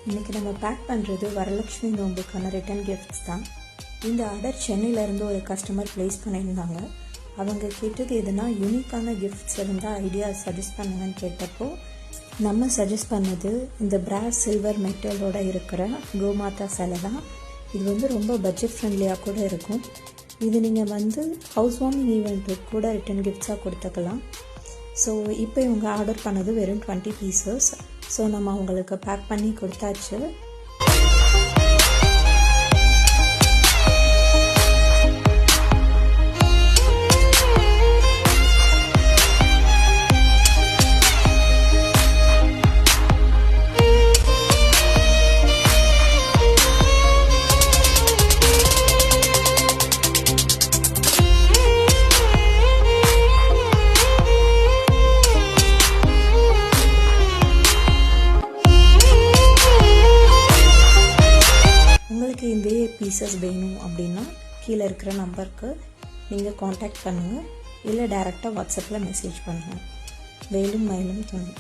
இன்றைக்கி நம்ம பேக் பண்ணுறது வரலட்சுமி நோம்புக்கான ரிட்டன் கிஃப்ட்ஸ் தான். இந்த ஆர்டர் சென்னையிலேருந்து ஒரு கஸ்டமர் ப்ளேஸ் பண்ணியிருந்தாங்க. அவங்க கேட்டது எதுனா யூனிக்கான கிஃப்ட்ஸ் இருந்தால் ஐடியா சஜஸ்ட் பண்ணுங்கன்னு கேட்டப்போ நம்ம சஜஸ்ட் பண்ணது இந்த பிராஸ் சில்வர் மெட்டலோட இருக்கிற கோமாதா சிலை தான். இது ரொம்ப பட்ஜெட் ஃப்ரெண்ட்லியாக கூட இருக்கும். இது நீங்கள் ஹவுஸ் வார்மிங் ஈவெண்ட்டுக்கு கூட ரிட்டன் கிஃப்ட்ஸாக கொடுத்துக்கலாம். ஸோ இப்போ இவங்க ஆர்டர் பண்ணது வெறும் 20 பீசஸ். ஸோ நம்ம அவங்களுக்கு பேக் பண்ணி கொடுத்தாச்சு. உங்களுக்கு இந்த பீசஸ் வேணும் அப்படின்னா கீழே இருக்கிற நம்பருக்கு நீங்கள் காண்டாக்ட் பண்ணுங்கள், இல்லை டைரெக்டாக வாட்ஸ்அப்பில் மெசேஜ் பண்ணுங்கள். வேலும் மயிலும் துணை.